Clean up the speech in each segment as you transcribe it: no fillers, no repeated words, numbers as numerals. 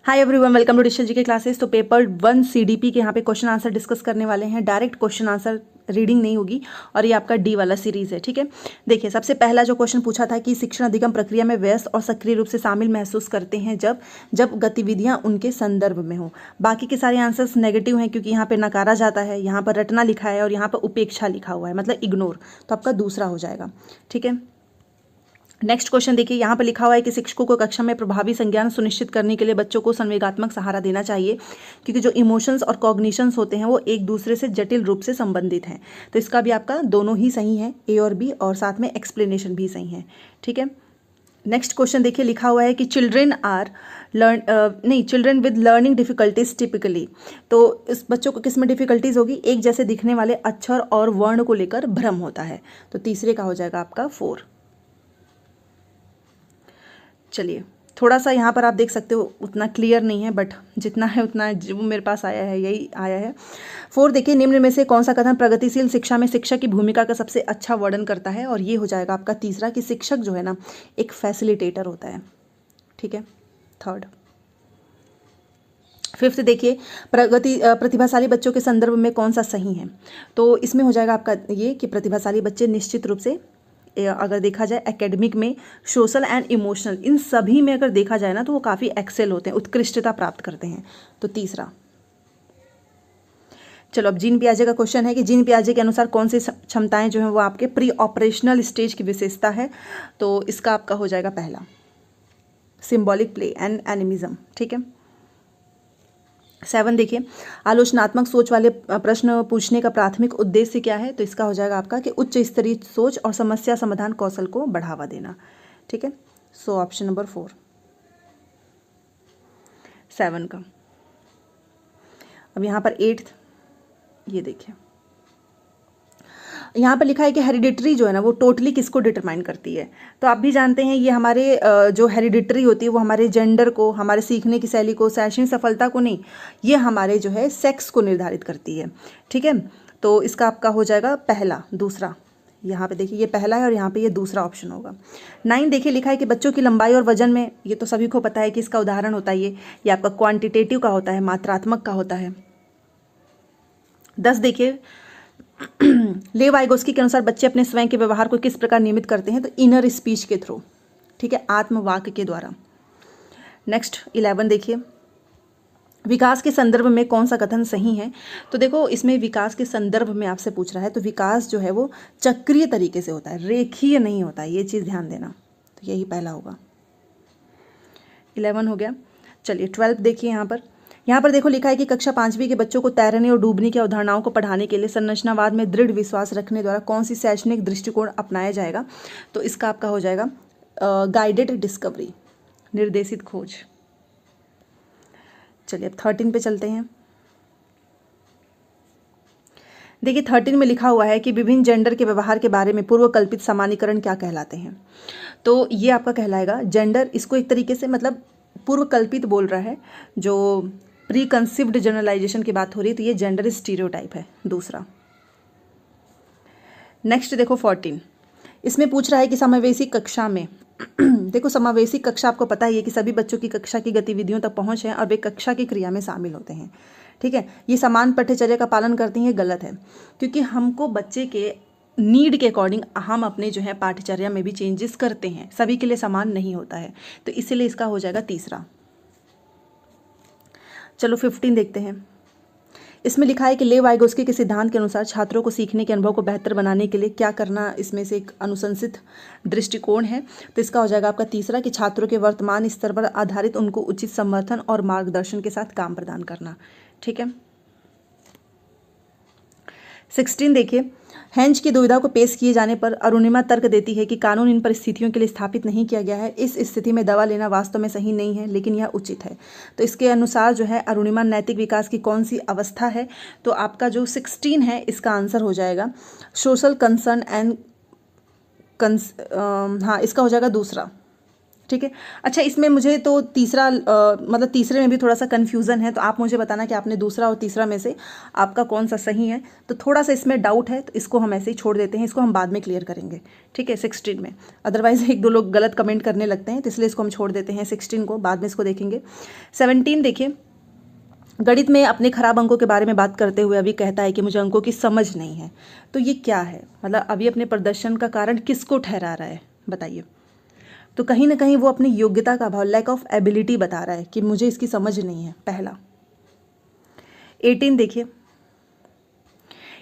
Hi everyone, welcome to digital GK classes. तो paper 1 CDP के यहाँ पे क्वेश्चन आंसर डिस्कस करने वाले हैं। डायरेक्ट क्वेश्चन आंसर रीडिंग नहीं होगी और ये आपका डी वाला सीरीज है। ठीक है, देखिए सबसे पहला जो क्वेश्चन पूछा था कि शिक्षण अधिगम प्रक्रिया में व्यस्त और सक्रिय रूप से शामिल महसूस करते हैं जब गतिविधियां उनके संदर्भ में हो। बाकी के सारे आंसर्स नेगेटिव हैं क्योंकि यहाँ पे नकारा जाता है, यहाँ पर रटना लिखा है और यहाँ पर उपेक्षा लिखा हुआ है, मतलब इग्नोर। तो आपका दूसरा हो जाएगा। ठीक है, नेक्स्ट क्वेश्चन देखिए, यहाँ पर लिखा हुआ है कि शिक्षकों को कक्षा में प्रभावी संज्ञान सुनिश्चित करने के लिए बच्चों को संवेगात्मक सहारा देना चाहिए क्योंकि जो इमोशंस और कॉग्निशंस होते हैं वो एक दूसरे से जटिल रूप से संबंधित हैं। तो इसका भी आपका दोनों ही सही है, ए और बी, और साथ में एक्सप्लेनेशन भी सही है। ठीक है, नेक्स्ट क्वेश्चन देखिए, लिखा हुआ है कि children with learning difficulties typically. तो इस बच्चों को किस में डिफिकल्टीज होगी? एक जैसे दिखने वाले अक्षर और वर्ण को लेकर भ्रम होता है। तो तीसरे का हो जाएगा आपका 4। चलिए, थोड़ा सा यहाँ पर आप देख सकते हो उतना क्लियर नहीं है, बट जितना है उतना जो मेरे पास आया है यही आया है। 4 देखिए, निम्न में से कौन सा कथन प्रगतिशील शिक्षा में शिक्षक की भूमिका का सबसे अच्छा वर्णन करता है? और ये हो जाएगा आपका तीसरा कि शिक्षक जो है ना एक फैसिलिटेटर होता है। ठीक है, 3rd। 5th देखिए, प्रतिभाशाली बच्चों के संदर्भ में कौन सा सही है? तो इसमें हो जाएगा आपका ये कि प्रतिभाशाली बच्चे निश्चित रूप से अगर देखा जाए एकेडमिक में, सोशल एंड इमोशनल, इन सभी में अगर देखा जाए ना तो वो काफ़ी एक्सेल होते हैं, उत्कृष्टता प्राप्त करते हैं। तो तीसरा। चलो, अब जीन पियाजे का क्वेश्चन है कि जीन पियाजे के अनुसार कौन सी क्षमताएं जो हैं वो आपके प्री ऑपरेशनल स्टेज की विशेषता है? तो इसका आपका हो जाएगा पहला, सिंबॉलिक प्ले एंड एनिमिज्म। ठीक है, 7 देखिए, आलोचनात्मक सोच वाले प्रश्न पूछने का प्राथमिक उद्देश्य क्या है? तो इसका हो जाएगा आपका कि उच्च स्तरीय सोच और समस्या समाधान कौशल को बढ़ावा देना। ठीक है, सो ऑप्शन नंबर 4 7 का। अब यहाँ पर 8th, ये देखिए यहाँ पर लिखा है कि हेरिडिटरी जो है ना वो टोटली किसको डिटरमाइन करती है? तो आप भी जानते हैं ये हमारे जो हेरिडिटरी होती है वो हमारे जेंडर को, हमारे सीखने की शैली को, शैक्षणिक सफलता को नहीं, ये हमारे जो है सेक्स को निर्धारित करती है। ठीक है, तो इसका आपका हो जाएगा पहला, दूसरा। यहाँ पे देखिए ये पहला है और यहाँ पे ये दूसरा ऑप्शन होगा। 9 देखिए, लिखा है कि बच्चों की लंबाई और वजन में, ये तो सभी को पता है कि इसका उदाहरण होता है ये आपका क्वांटिटेटिव का होता है, मात्रात्मक का होता है। 10 देखिए, लेव वाइगोस्की के अनुसार बच्चे अपने स्वयं के व्यवहार को किस प्रकार नियमित करते हैं? तो इनर स्पीच के थ्रू। ठीक है, आत्मवाक्य के द्वारा। नेक्स्ट 11 देखिए, विकास के संदर्भ में कौन सा कथन सही है? तो देखो इसमें विकास के संदर्भ में आपसे पूछ रहा है, तो विकास जो है वो चक्रीय तरीके से होता है, रेखीय नहीं होता है, ये चीज़ ध्यान देना। तो यही पहला होगा। 11 हो गया। चलिए 12 देखिए, यहाँ पर देखो लिखा है कि कक्षा 5वीं के बच्चों को तैरने और डूबने की अवधारणाओं को पढ़ाने के लिए संरचनावाद में दृढ़ विश्वास रखने द्वारा कौन सी शैक्षणिक दृष्टिकोण अपनाया जाएगा? तो इसका आपका हो जाएगा गाइडेड डिस्कवरी, निर्देशित खोज। चलिए अब 13 पे चलते हैं। देखिए 13 में लिखा हुआ है कि विभिन्न जेंडर के व्यवहार के बारे में पूर्व कल्पित सामान्यीकरण क्या कहलाते हैं? तो ये आपका कहलाएगा जेंडर, इसको एक तरीके से मतलब पूर्व कल्पित बोल रहा है, जो प्री कंसीव्ड जनरलाइजेशन की बात हो रही है, तो ये जेंडर स्टीरियोटाइप है, दूसरा। नेक्स्ट देखो 14, इसमें पूछ रहा है कि समावेशी कक्षा में देखो समावेशी कक्षा आपको पता ही है कि सभी बच्चों की कक्षा की गतिविधियों तक पहुंच है और वे कक्षा की क्रिया में शामिल होते हैं। ठीक है, ये समान पाठ्यचर्या का पालन करती हैं, गलत है, क्योंकि हमको बच्चे के नीड के अकॉर्डिंग हम अपने जो है पाठ्यचर्या में भी चेंजेस करते हैं, सभी के लिए समान नहीं होता है, तो इसीलिए इसका हो जाएगा तीसरा। चलो 15 देखते हैं। इसमें लिखा है कि लेव वाइगोस्की के सिद्धांत के अनुसार छात्रों को सीखने के अनुभव को बेहतर बनाने के लिए क्या करना, इसमें से एक अनुशंसित दृष्टिकोण है। तो इसका हो जाएगा आपका तीसरा कि छात्रों के वर्तमान स्तर पर आधारित उनको उचित समर्थन और मार्गदर्शन के साथ काम प्रदान करना। ठीक है, 16 देखिए, हेंज की दुविधा को पेश किए जाने पर अरुणिमा तर्क देती है कि कानून इन परिस्थितियों के लिए स्थापित नहीं किया गया है, इस स्थिति में दवा लेना वास्तव में सही नहीं है लेकिन यह उचित है। तो इसके अनुसार जो है अरुणिमा नैतिक विकास की कौन सी अवस्था है? तो आपका जो 16 है इसका आंसर हो जाएगा सोशल कंसर्न एंड हाँ, इसका हो जाएगा दूसरा, ठीक है। अच्छा, इसमें मुझे तो तीसरा मतलब तीसरे में भी थोड़ा सा कन्फ्यूज़न है, तो आप मुझे बताना कि आपने दूसरा और तीसरा में से आपका कौन सा सही है। तो थोड़ा सा इसमें डाउट है, तो इसको हम ऐसे ही छोड़ देते हैं, इसको हम बाद में क्लियर करेंगे, ठीक है, 16 में। अदरवाइज एक दो लोग गलत कमेंट करने लगते हैं, तो इसलिए इसको हम छोड़ देते हैं, 16 को बाद में इसको देखेंगे। 17 देखिए, गणित में अपने खराब अंकों के बारे में बात करते हुए अभी कहता है कि मुझे अंकों की समझ नहीं है। तो ये क्या है, मतलब अभी अपने प्रदर्शन का कारण किसको ठहरा रहा है, बताइए। तो कहीं ना कहीं वो अपनी योग्यता का अभाव, लैक ऑफ एबिलिटी बता रहा है कि मुझे इसकी समझ नहीं है, पहला। 18 देखिए,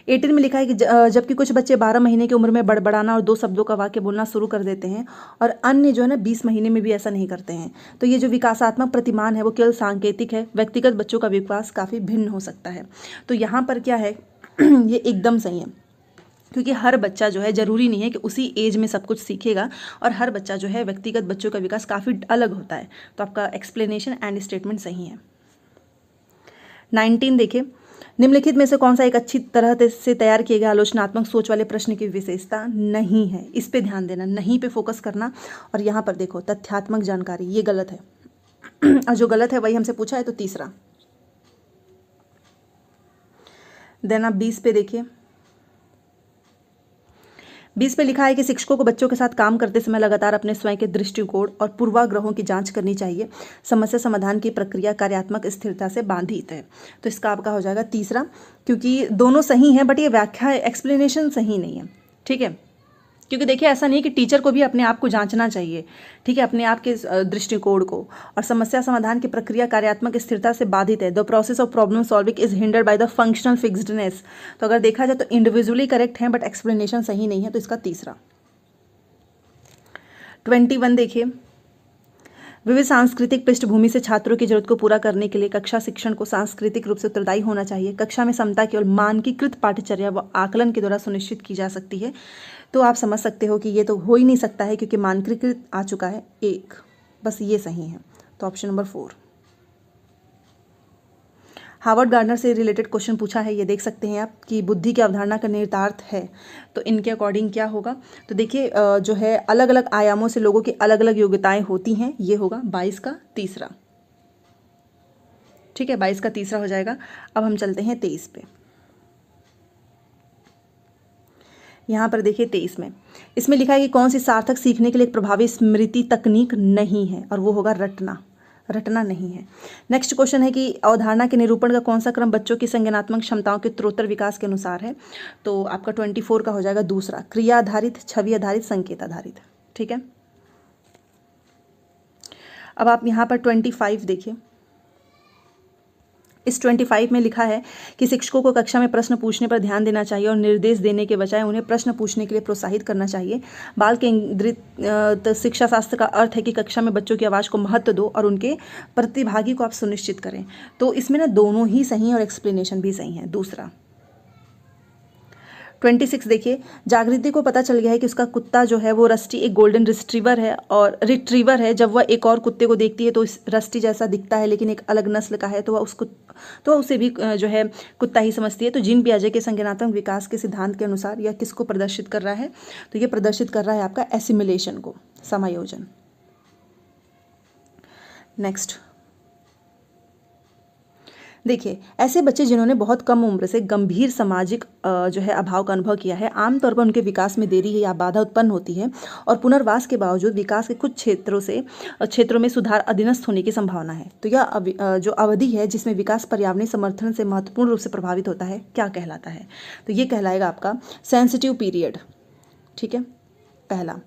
18 में लिखा है कि जबकि कुछ बच्चे 12 महीने की उम्र में बड़बड़ाना और 2 शब्दों का वाक्य बोलना शुरू कर देते हैं और अन्य जो है ना 20 महीने में भी ऐसा नहीं करते हैं। तो ये जो विकासात्मक प्रतिमान है वो केवल सांकेतिक है, व्यक्तिगत बच्चों का विकास काफ़ी भिन्न हो सकता है। तो यहाँ पर क्या है ये एकदम सही है, क्योंकि हर बच्चा जो है ज़रूरी नहीं है कि उसी एज में सब कुछ सीखेगा, और हर बच्चा जो है व्यक्तिगत बच्चों का विकास काफ़ी अलग होता है। तो आपका एक्सप्लेनेशन एंड स्टेटमेंट सही है। 19 देखिए, निम्नलिखित में से कौन सा एक अच्छी तरह से तैयार किए गए आलोचनात्मक सोच वाले प्रश्न की विशेषता नहीं है। इस पे ध्यान देना, नहीं पे फोकस करना। और यहाँ पर देखो तथ्यात्मक जानकारी, ये गलत है और जो गलत है वही हमसे पूछा है, तो तीसरा। देन आप 20 पे देखिए, 20 पे लिखा है कि शिक्षकों को बच्चों के साथ काम करते समय लगातार अपने स्वयं के दृष्टिकोण और पूर्वाग्रहों की जांच करनी चाहिए। समस्या समाधान की प्रक्रिया कार्यात्मक स्थिरता से बाधित है। तो इसका आपका हो जाएगा तीसरा, क्योंकि दोनों सही हैं बट ये व्याख्या एक्सप्लेनेशन सही नहीं है, ठीक है। क्योंकि देखिए ऐसा नहीं कि टीचर को भी अपने आप को जांचना चाहिए, ठीक है, अपने आप के दृष्टिकोण को। और समस्या समाधान की प्रक्रिया कार्यात्मक स्थिरता से बाधित है। The process of problem solving is hindered by the functional fixedness. तो अगर देखा जाए तो इंडिविजुअली करेक्ट है बट एक्सप्लेनेशन सही नहीं है, तो इसका तीसरा। 21 देखिए, विविध सांस्कृतिक पृष्ठभूमि से छात्रों की जरूरत को पूरा करने के लिए कक्षा शिक्षण को सांस्कृतिक रूप से उत्तरदायी होना चाहिए। कक्षा में समता केवल मानकीकृत पाठ्यचर्या व आकलन के द्वारा सुनिश्चित की जा सकती है। तो आप समझ सकते हो कि ये तो हो ही नहीं सकता है, क्योंकि मानकीकृत आ चुका है एक, बस ये सही है। तो ऑप्शन नंबर 4। हार्वर्ड गार्डनर से रिलेटेड क्वेश्चन पूछा है, ये देख सकते हैं आप कि बुद्धि की अवधारणा का निहितार्थ है, तो इनके अकॉर्डिंग क्या होगा। तो देखिए जो है अलग अलग आयामों से लोगों की अलग अलग योग्यताएं होती हैं, ये होगा 22 का तीसरा, ठीक है, 22 का तीसरा हो जाएगा। अब हम चलते हैं 23 पे। यहाँ पर देखिए 23 में इसमें लिखा है कि कौन सी सार्थक सीखने के लिए एक प्रभावी स्मृति तकनीक नहीं है, और वो होगा रटना। रटना नहीं है। नेक्स्ट क्वेश्चन है कि अवधारणा के निरूपण का कौन सा क्रम बच्चों की संज्ञानात्मक क्षमताओं के उत्तरोत्तर विकास के अनुसार है। तो आपका 24 का हो जाएगा दूसरा, क्रिया आधारित, छवि आधारित, संकेत आधारित, ठीक है। अब आप यहाँ पर 25 देखिए, इस 25 में लिखा है कि शिक्षकों को कक्षा में प्रश्न पूछने पर ध्यान देना चाहिए और निर्देश देने के बजाय उन्हें प्रश्न पूछने के लिए प्रोत्साहित करना चाहिए। बाल केंद्रित शिक्षा शास्त्र का अर्थ है कि कक्षा में बच्चों की आवाज़ को महत्व दो और उनके प्रतिभागी को आप सुनिश्चित करें। तो इसमें ना दोनों ही सही हैं और एक्सप्लेनेशन भी सही है, दूसरा। 26 देखिए, जागृति को पता चल गया है कि उसका कुत्ता जो है वो रस्टी एक गोल्डन रिट्रीवर है। जब वह एक और कुत्ते को देखती है तो इस रस्टी जैसा दिखता है लेकिन एक अलग नस्ल का है, तो वह उसे भी जो है कुत्ता ही समझती है। तो जीन पियाजे के संज्ञानात्मक विकास के सिद्धांत के अनुसार यह किसको प्रदर्शित कर रहा है, तो ये प्रदर्शित कर रहा है आपका एसिमिलेशन को, समायोजन। नेक्स्ट देखिए, ऐसे बच्चे जिन्होंने बहुत कम उम्र से गंभीर सामाजिक जो है अभाव का अनुभव किया है, आमतौर पर उनके विकास में देरी या बाधा उत्पन्न होती है और पुनर्वास के बावजूद विकास के कुछ क्षेत्रों में सुधार अधीनस्थ होने की संभावना है। तो यह जो अवधि है जिसमें विकास पर्यावरणीय समर्थन से महत्वपूर्ण रूप से प्रभावित होता है, क्या कहलाता है, तो ये कहलाएगा आपका सेंसिटिव पीरियड, ठीक है, पहला।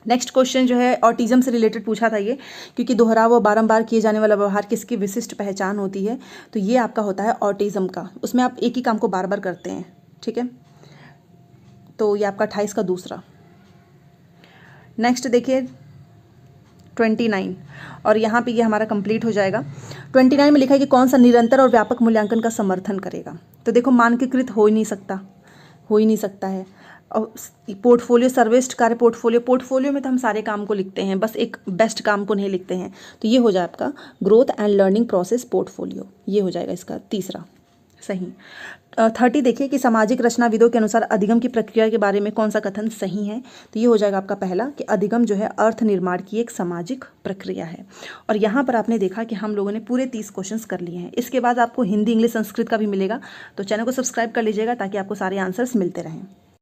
नेक्स्ट क्वेश्चन जो है ऑटिज्म से रिलेटेड पूछा था ये, क्योंकि दोहराव व बारंबार किए जाने वाला व्यवहार किसकी विशिष्ट पहचान होती है, तो ये आपका होता है ऑटिज्म का। उसमें आप एक ही काम को बार बार करते हैं, ठीक है। तो ये आपका 28 का दूसरा। नेक्स्ट देखिए 29, और यहाँ पे ये हमारा कंप्लीट हो जाएगा। 29 में लिखा है कि कौन सा निरंतर और व्यापक मूल्यांकन का समर्थन करेगा। तो देखो मानकीकृत हो ही नहीं सकता है। और पोर्टफोलियो, सर्वश्रेष्ठ कार्य पोर्टफोलियो में तो हम सारे काम को लिखते हैं, बस एक बेस्ट काम को नहीं लिखते हैं। तो ये हो जाए आपका growth and learning process portfolio, ये हो जाएगा इसका तीसरा, सही। 30 देखिए कि सामाजिक रचनाविदों के अनुसार अधिगम की प्रक्रिया के बारे में कौन सा कथन सही है। तो ये हो जाएगा आपका पहला कि अधिगम जो है अर्थ निर्माण की एक सामाजिक प्रक्रिया है। और यहाँ पर आपने देखा कि हम लोगों ने पूरे 30 क्वेश्चंस कर लिए हैं। इसके बाद आपको हिंदी, इंग्लिश, संस्कृत का भी मिलेगा, तो चैनल को सब्सक्राइब कर लीजिएगा ताकि आपको सारे आंसर्स मिलते रहें।